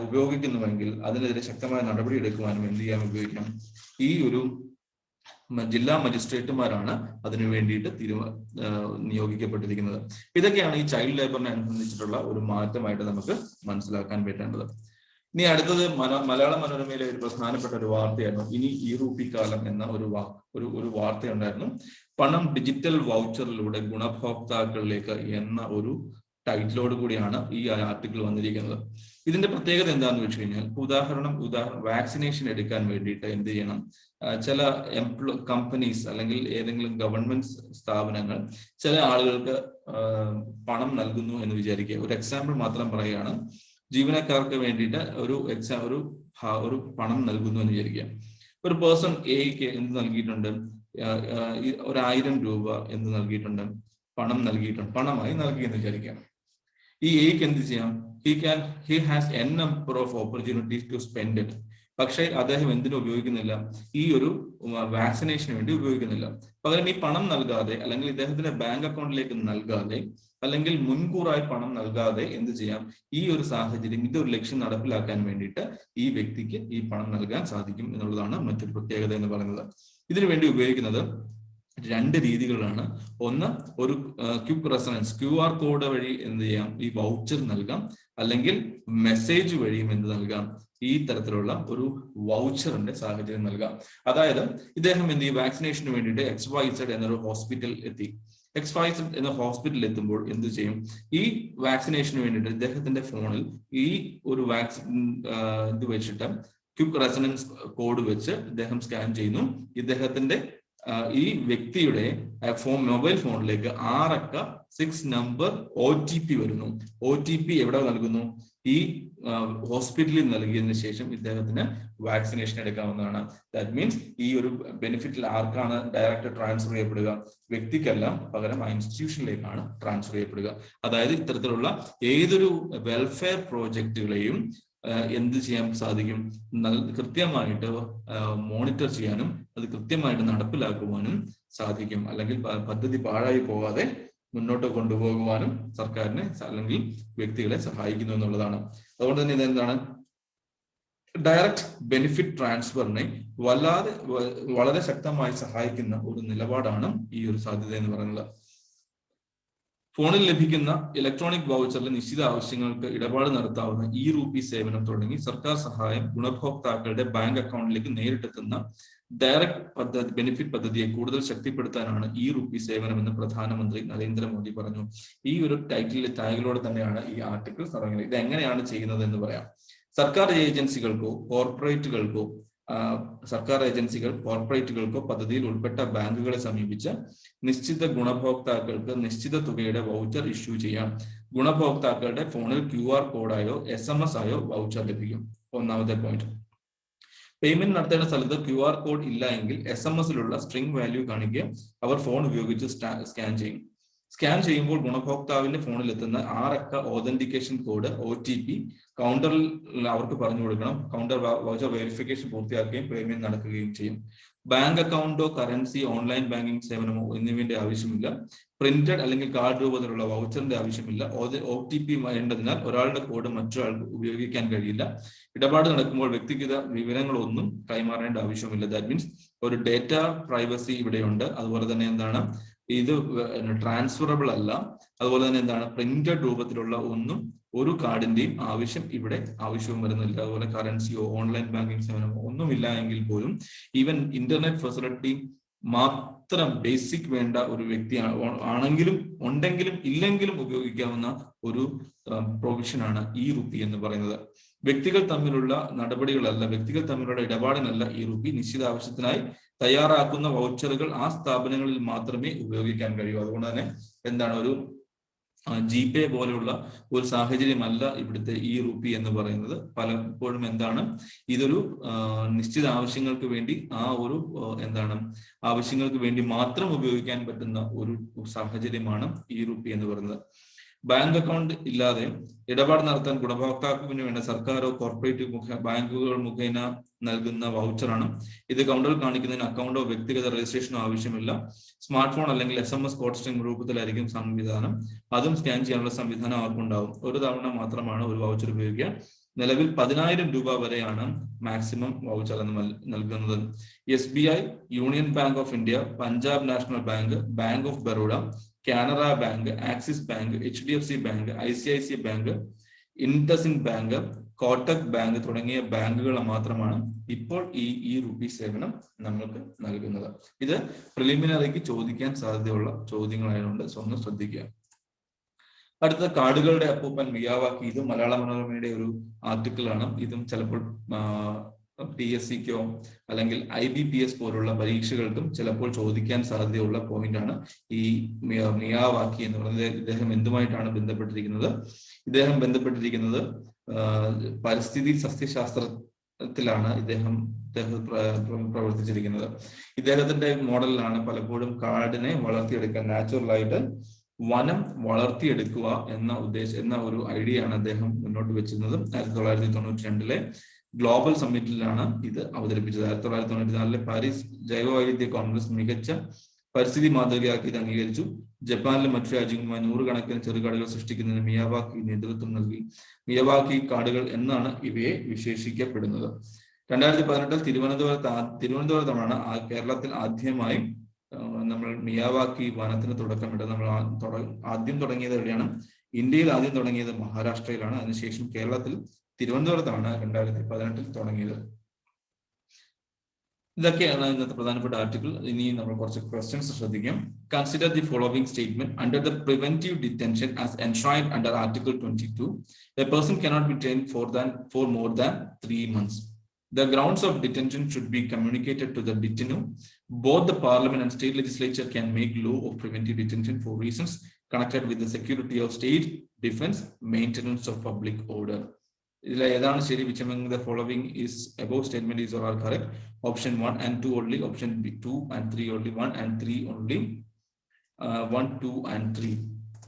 ഉപയോഗിക്കുന്നുവെങ്കിൽ അതിനെതിരെ ശക്തമായ നടപടി എടുക്കുവാനും എന്ത് ചെയ്യാൻ ഉപയോഗിക്കണം? ഈ ഒരു ജില്ലാ മജിസ്ട്രേറ്റുമാരാണ് അതിനു വേണ്ടിയിട്ട് നിയോഗിക്കപ്പെട്ടിരിക്കുന്നത്. ഇതൊക്കെയാണ് ഈ ചൈൽഡ് ലേബറിനെ അനുസരിച്ചിട്ടുള്ള ഒരു മാറ്റമായിട്ട് നമുക്ക് മനസ്സിലാക്കാൻ പറ്റേണ്ടത്. ഇനി അടുത്തത് മലയാള മനോരമയിലെ ഒരു പ്രധാനപ്പെട്ട ഒരു വാർത്തയായിരുന്നു. ഇനി ഈ റൂപ്പി കാലം എന്ന ഒരു വാർത്തയുണ്ടായിരുന്നു. പണം ഡിജിറ്റൽ വൗച്ചറിലൂടെ ഗുണഭോക്താക്കളിലേക്ക് എന്ന ഒരു ടൈറ്റിലോട് കൂടിയാണ് ഈ ആർട്ടിക്കിൾ വന്നിരിക്കുന്നത്. ഇതിന്റെ പ്രത്യേകത എന്താണെന്ന് വെച്ച് കഴിഞ്ഞാൽ, ഉദാഹരണം വാക്സിനേഷൻ എടുക്കാൻ വേണ്ടിയിട്ട് എന്ത് ചെയ്യണം, ചില കമ്പനീസ് അല്ലെങ്കിൽ ഏതെങ്കിലും ഗവൺമെന്റ് സ്ഥാപനങ്ങൾ ചില ആളുകൾക്ക് പണം നൽകുന്നു എന്ന് വിചാരിക്കുക. ഒരു എക്സാമ്പിൾ മാത്രം പറയുകയാണ്. ജീവനക്കാർക്ക് വേണ്ടിയിട്ട് ഒരു പണം നൽകുന്നു എന്ന് വിചാരിക്കുക. ഒരു പേഴ്സൺ എക്ക് എന്ത് നൽകിയിട്ടുണ്ട്, 1000 രൂപ എന്ത് നൽകിയിട്ടുണ്ട്, പണമായി നൽകി എന്ന് വിചാരിക്കാം. ഈ എക്ക് എന്ത് ചെയ്യാം, he has n number of opportunities to spend it. പക്ഷെ അദ്ദേഹം എന്തിനും ഉപയോഗിക്കുന്നില്ല, ഈ ഒരു വാക്സിനേഷന് വേണ്ടി ഉപയോഗിക്കുന്നില്ല. പകരം ഈ പണം നൽകാതെ, അല്ലെങ്കിൽ ഇദ്ദേഹത്തിന്റെ ബാങ്ക് അക്കൗണ്ടിലേക്ക് നൽകാതെ, അല്ലെങ്കിൽ മുൻകൂറായി പണം നൽകാതെ എന്ത് ചെയ്യാം, ഈ ഒരു സാഹചര്യം, ഇതൊരു ലക്ഷ്യം നടപ്പിലാക്കാൻ വേണ്ടിയിട്ട് ഈ വ്യക്തിക്ക് ഈ പണം നൽകാൻ സാധിക്കും എന്നുള്ളതാണ് മറ്റൊരു പ്രത്യേകത എന്ന് പറയുന്നത്. ഇതിനു വേണ്ടി ഉപയോഗിക്കുന്നത് 2 രീതികളാണ്. ഒന്ന്, ഒരു ക്വിക്ക് റെസണൻസ് QR കോഡ് വഴി എന്ത് ചെയ്യാം, ഈ വൗച്ചർ നൽകാം. അല്ലെങ്കിൽ മെസ്സേജ് വഴിയും എന്ത് നൽകാം, ഈ തരത്തിലുള്ള ഒരു വൗച്ചറിന്റെ സാഹചര്യം നൽകാം. അതായത് ഇദ്ദേഹം എന്ത് ചെയ്യും, വാക്സിനേഷന് വേണ്ടിയിട്ട് XYZ എന്നൊരു ഹോസ്പിറ്റൽ എത്തി. XYZ എന്ന ഹോസ്പിറ്റലിൽ എത്തുമ്പോൾ എന്ത് ചെയ്യും, ഈ വാക്സിനേഷന് വേണ്ടിയിട്ട് ഇദ്ദേഹത്തിന്റെ ഫോണിൽ ഈ ഒരു ഇത് വെച്ചിട്ട് ക്വിക്ക് റെസണൻസ് കോഡ് വെച്ച് ഇദ്ദേഹം സ്കാൻ ചെയ്യുന്നു. ഇദ്ദേഹത്തിന്റെ ഈ വ്യക്തിയുടെ മൊബൈൽ ഫോണിലേക്ക് 6 അക്ക 6 നമ്പർ OTP വരുന്നു. OTP എവിടെ നൽകുന്നു, ഈ ഹോസ്പിറ്റലിൽ നൽകിയതിനു ശേഷം ഇദ്ദേഹത്തിന് വാക്സിനേഷൻ എടുക്കാവുന്നതാണ്. ദാറ്റ് മീൻസ് ഈ ഒരു ബെനിഫിറ്റിൽ ആർക്കാണ് ഡയറക്റ്റ് ട്രാൻസ്ഫർ ചെയ്യപ്പെടുക, വ്യക്തിക്കല്ല, പകരം ആ ഇൻസ്റ്റിറ്റ്യൂഷനിലേക്കാണ് ട്രാൻസ്ഫർ ചെയ്യപ്പെടുക. അതായത് ഇത്തരത്തിലുള്ള ഏതൊരു വെൽഫെയർ പ്രോജക്റ്റുകളെയും എന്ത് ചെയ്യാൻ സാധിക്കും, കൃത്യമായിട്ട് മോണിറ്റർ ചെയ്യാനും അത് കൃത്യമായിട്ട് നടപ്പിലാക്കുവാനും സാധിക്കും. അല്ലെങ്കിൽ പദ്ധതി പാഴായി പോകാതെ മുന്നോട്ട് കൊണ്ടുപോകുവാനും സർക്കാരിനെ അല്ലെങ്കിൽ വ്യക്തികളെ സഹായിക്കുന്നു എന്നുള്ളതാണ്. അതുകൊണ്ട് തന്നെ ഇതെന്താണ്, ഡയറക്റ്റ് ബെനിഫിറ്റ് ട്രാൻസ്ഫറിനെ വളരെ ശക്തമായി സഹായിക്കുന്ന ഒരു നിലപാടാണ് ഈ ഒരു സാധ്യത എന്ന് പറയുന്നത്. ഫോണിൽ ലഭിക്കുന്ന ഇലക്ട്രോണിക് വൗച്ചറിൽ നിശ്ചിത ആവശ്യങ്ങൾക്ക് ഇടപാട് നടത്താവുന്ന ഈ റൂപ്പി സേവനം തുടങ്ങി സർക്കാർ സഹായം ഗുണഭോക്താക്കളുടെ ബാങ്ക് അക്കൗണ്ടിലേക്ക് നേരിട്ടെത്തുന്ന ഡയറക്റ്റ് ബെനിഫിറ്റ് പദ്ധതിയെ കൂടുതൽ ശക്തിപ്പെടുത്താനാണ് ഈ റൂപ്പി സേവനം എന്ന് പ്രധാനമന്ത്രി നരേന്ദ്രമോദി പറഞ്ഞു. ഈ ഒരു ടാഗിലൂടെ തന്നെയാണ് ഈ ആർട്ടിക്കിൾ തുടങ്ങുന്നത്. ഇത് എങ്ങനെയാണ് ചെയ്യുന്നത് എന്ന് പറയാം. സർക്കാർ ഏജൻസികൾക്കോ കോർപ്പറേറ്റുകൾക്കോ പദ്ധതിയിൽ ഉൾപ്പെട്ട ബാങ്കുകളെ സമീപിച്ച് നിശ്ചിത ഗുണഭോക്താക്കൾക്ക് നിശ്ചിത തുകയുടെ വൗച്ചർ ഇഷ്യൂ ചെയ്യാം. ഗുണഭോക്താക്കളുടെ ഫോണിൽ QR കോഡായോ SMS ആയോ വൗച്ചർ ലഭിക്കും. ഒന്നാമത്തെ പോയിന്റ്. പേയ്മെന്റ് നടത്തേണ്ട സ്ഥലത്ത് QR കോഡ് ഇല്ല എങ്കിൽ SMS-ലുള്ള സ്ട്രിംഗ് വാല്യൂ കാണിക്കുക അവർ ഫോൺ ഉപയോഗിച്ച് സ്കാൻ ചെയ്യും. സ്കാൻ ചെയ്യുമ്പോൾ ഗുണഭോക്താവിന്റെ ഫോണിൽ എത്തുന്ന 6 അക്ക ഓതന്റിക്കേഷൻ കോഡ് OTP കൗണ്ടറിൽ അവർക്ക് പറഞ്ഞു കൊടുക്കണം. കൗണ്ടർ വൗച്ചർ വെരിഫിക്കേഷൻ പൂർത്തിയാക്കുകയും പേയ്മെന്റ് നടക്കുകയും ചെയ്യും. ബാങ്ക് അക്കൗണ്ടോ കറൻസി ഓൺലൈൻ ബാങ്കിങ് സേവനമോ എന്നിവയുടെ ആവശ്യമില്ല. പ്രിന്റഡ് അല്ലെങ്കിൽ കാർഡ് രൂപത്തിലുള്ള വൗച്ചറിന്റെ ആവശ്യമില്ല. OTP വേണ്ടതിനാൽ ഒരാളുടെ കോഡ് മറ്റൊരാൾക്ക് ഉപയോഗിക്കാൻ കഴിയില്ല. ഇടപാട് നടക്കുമ്പോൾ വ്യക്തിഗത വിവരങ്ങളൊന്നും കൈമാറേണ്ട ആവശ്യമില്ല. ദാറ്റ് മീൻസ് ഒരു ഡേറ്റ പ്രൈവസി ഇവിടെയുണ്ട്. അതുപോലെ തന്നെ എന്താണ്, ഇത് ട്രാൻസ്ഫറബിൾ അല്ല. അതുപോലെ തന്നെ എന്താണ്, പ്രിന്റഡ് രൂപത്തിലുള്ള ഒരു കാർഡിന്റെയും ആവശ്യവും വരുന്നില്ല. അതുപോലെ കറൻസിയോ ഓൺലൈൻ ബാങ്കിങ് സേവനമോ ഒന്നുമില്ല എങ്കിൽ പോലും ഈവൻ ഇന്റർനെറ്റ് ഫെസിലിറ്റി മാത്രം ബേസിക് വേണ്ട ഒരു വ്യക്തി ഉണ്ടെങ്കിലും ഇല്ലെങ്കിലും ഉപയോഗിക്കാവുന്ന ഒരു പ്രൊവിഷനാണ് ഈ റുപ്പി എന്ന് പറയുന്നത്. വ്യക്തികൾ തമ്മിലുള്ള ഇടപാടിനല്ല ഈ റുപ്പി. നിശ്ചിത ആവശ്യത്തിനായി തയ്യാറാക്കുന്ന വൗച്ചറുകൾ ആ സ്ഥാപനങ്ങളിൽ മാത്രമേ ഉപയോഗിക്കാൻ കഴിയൂ. അതുകൊണ്ട് തന്നെ എന്താണ്, ഒരു GPay പോലെയുള്ള ഒരു സാഹചര്യമല്ല ഇവിടുത്തെ ഈ റുപ്പി എന്ന് പറയുന്നത്. പലപ്പോഴും എന്താണ്, ഇതൊരു നിശ്ചിത ആവശ്യങ്ങൾക്ക് വേണ്ടി ആവശ്യങ്ങൾക്ക് വേണ്ടി മാത്രം ഉപയോഗിക്കാൻ പറ്റുന്ന ഒരു സാഹചര്യമാണ് ഈ റുപ്പി എന്ന് പറയുന്നത്. ബാങ്ക് അക്കൗണ്ട് ഇല്ലാതെ ഇടപാട് നടത്താൻ ഗുണഭോക്താവിന് വേണ്ട സർക്കാരോ കോർപ്പറേറ്റ് ബാങ്കുകൾ മുഖേന നൽകുന്ന വൗച്ചറാണ്. ഇത് കൗണ്ടറിൽ കാണിക്കുന്നതിന് അക്കൗണ്ടോ വ്യക്തിഗത രജിസ്ട്രേഷനോ ആവശ്യമില്ല. സ്മാർട്ട് ഫോൺ അല്ലെങ്കിൽ SMS കോഡ് സ്ട്രിംഗ് രൂപത്തിലായിരിക്കും സംവിധാനം. അതും സ്കാൻ ചെയ്യാനുള്ള സംവിധാനം അവർക്കുണ്ടാവും. ഒരു തവണ മാത്രമാണ് ഒരു വൗച്ചർ ഉപയോഗിക്കുക. നിലവിൽ 10,000 രൂപ വരെയാണ് മാക്സിമം വൗച്ചർ നൽകുന്നത്. SBI, union bank of India, Punjab national bank, bank of Baroda, Canara bank, axis bank, HDFC bank, ICICI bank, IndusInd bank, Kotak bank തുടങ്ങിയ ബാങ്കുകൾ മാത്രമാണ് ഇപ്പോൾ ഈ റുപ്പി സേവനം നമ്മൾക്ക് നൽകുന്നത്. ഇത് പ്രിലിമിനറിക്ക് ചോദിക്കാൻ സാധ്യതയുള്ള ചോദ്യങ്ങളായതുകൊണ്ട് ഒന്ന് ശ്രദ്ധിക്കുക. അടുത്ത കാർഡുകളുടെ അപ്പൂപ്പൻ മിയാവാക്കി. ഇത് മലയാള മനോരമയുടെ ഒരു ആർട്ടിക്കിളാണ്. ഇതും ചിലപ്പോൾ PSCക്കോ അല്ലെങ്കിൽ IBPS പോലുള്ള പരീക്ഷകൾക്കും ചിലപ്പോൾ ചോദിക്കാൻ സാധ്യതയുള്ള പോയിന്റ് ആണ് ഈ മിയാവാക്കി എന്ന് പറയുന്നത്. ഇദ്ദേഹം എന്തുമായിട്ടാണ് ബന്ധപ്പെട്ടിരിക്കുന്നത്? ഇദ്ദേഹം ബന്ധപ്പെട്ടിരിക്കുന്നത് പരിസ്ഥിതി സസ്യശാസ്ത്രത്തിലാണ് ഇദ്ദേഹം പ്രവർത്തിച്ചിരിക്കുന്നത്. ഇദ്ദേഹത്തിന്റെ മോഡലിലാണ് പലപ്പോഴും കാടിനെ വളർത്തിയെടുക്കാൻ, നാച്ചുറലായിട്ട് വനം വളർത്തിയെടുക്കുക എന്ന ഒരു ഐഡിയ ആണ് അദ്ദേഹം മുന്നോട്ട് വെച്ചിരുന്നത്. 1992 ഗ്ലോബൽ സമ്മിറ്റിലാണ് ഇത് അവതരിപ്പിച്ചത്. 1994 പാരീസ് ജൈവവൈവിധ്യ കോൺഗ്രസ് മികച്ച പരിസ്ഥിതി മാതൃകയാക്കി ഇത് അംഗീകരിച്ചു. ജപ്പാനിലും മറ്റു രാജ്യങ്ങളുമായി 100 കണക്കിന് ചെറുകാടുകൾ സൃഷ്ടിക്കുന്നതിന് മിയാവാക്കി നേതൃത്വം നൽകി. മിയാവാക്കി കാടുകൾ എന്നാണ് ഇവയെ വിശേഷിക്കപ്പെടുന്നത്. 2018 തിരുവനന്തപുരത്താണ് കേരളത്തിൽ ആദ്യമായി നമ്മൾ മിയാവാക്കി വനത്തിന് തുടക്കമിട്ടത്. നമ്മൾ ആദ്യം തുടങ്ങിയത് എവിടെയാണ്? ഇന്ത്യയിൽ ആദ്യം തുടങ്ങിയത് മഹാരാഷ്ട്രയിലാണ്. അതിനുശേഷം കേരളത്തിൽ തിരുവനന്തപുരത്താണ് 2018 തുടങ്ങിയത്. ഇതൊക്കെയാണ് ഇന്നത്തെ പ്രധാനപ്പെട്ട ആർട്ടിക്കിൾ. ഇനി നമ്മൾ കുറച്ച് ക്വസ്റ്റ്യൻസ് ശ്രദ്ധിക്കാം. Consider the following statement. Under the preventive detention as enshrined under article 22, a person cannot be detained for more than 3 months. The grounds of detention should be communicated to the detainee. Both the parliament and state legislature can make law of preventive detention for reasons connected with the security of state, defense, maintenance of public order. ഇതിൽ ഏതാണ് ശരി? Which among the following is above statement is or are correct? Option 1 and 2 only, option 2 and 3 only, 1 and 3 only, 1, 2 and 3.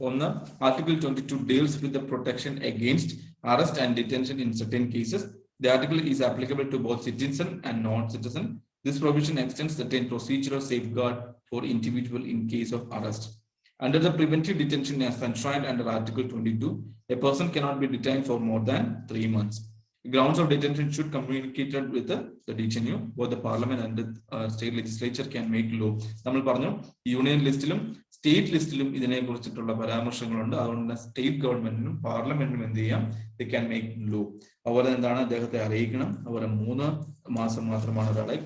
ഒന്ന്, Article 22 deals with the protection against arrest and detention in certain cases. The article is applicable to both citizen and non-citizen. This provision extends certain procedural safeguard for individual in case of arrest. Under the preventive detention as enshrined under Article 22, a person cannot be detained for more than 3 months. Grounds of detention should communicated with the detainee. Both the parliament and the state legislature can make law. നമ്മൾ പറഞ്ഞു union ലിസ്റ്റിലും state ലിസ്റ്റിലും ഇതിനെ കുറിച്ചിട്ടുള്ള പരാമർശങ്ങളുണ്ട്. അതുകൊണ്ട് state ഗവൺമെന്റിനും പാർലമെന്റിനും എന്ത് ചെയ്യാം? they can make law. അതുപോലെ എന്താണ്? അദ്ദേഹത്തെ അറിയിക്കണം. അതുപോലെ 3 മാസം മാത്രമാണ് ഒരാളെ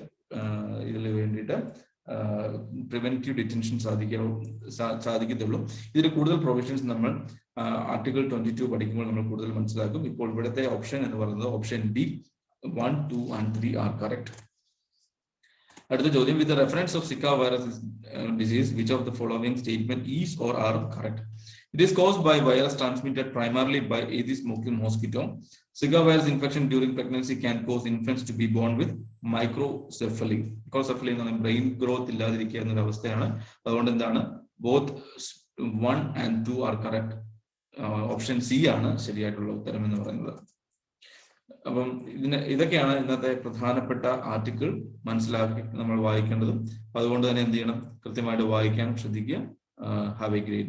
ഇതിൽ വേണ്ടിയിട്ട് പ്രിവെന്റീവ് ഡിറ്റൻഷൻ സാധിക്കത്തുള്ളൂ. ഇതിൽ കൂടുതൽ പ്രൊവിഷൻസ് നമ്മൾ ആർട്ടിക്കിൾ 22 പഠിക്കുമ്പോൾ നമ്മൾ കൂടുതൽ മനസ്സിലാക്കും. ഇപ്പോൾ ഇവിടുത്തെ ഓപ്ഷൻ എന്ന് പറയുന്നത് option D 1, 2 and 3 are correct. അടുത്ത ചോദ്യം, with the reference of Zika virus disease, which of the following statement is or are correct? It is caused by virus transmitted primarily by Aedes mosquito. Zika virus infection during pregnancy can cause infants to be born with microcephaly. Microcephaly എന്ന് പറഞ്ഞാൽ brain growth ഇല്ലാതിരിക്കുക എന്നൊരു അവസ്ഥയാണ്. അതുകൊണ്ട് എന്താണ്? both 1 and 2 are correct. Option C ആണ് ശരിയായിട്ടുള്ള ഉത്തരം എന്ന് പറയുന്നത്. അപ്പം ഇതൊക്കെയാണ് ഇന്നത്തെ പ്രധാനപ്പെട്ട ആർട്ടിക്കിൾ മനസ്സിലാക്കി നമ്മൾ വായിക്കേണ്ടതും. അതുകൊണ്ട് തന്നെ എന്ത് ചെയ്യണം? കൃത്യമായിട്ട് വായിക്കാൻ ശ്രദ്ധിക്കുക. Have A great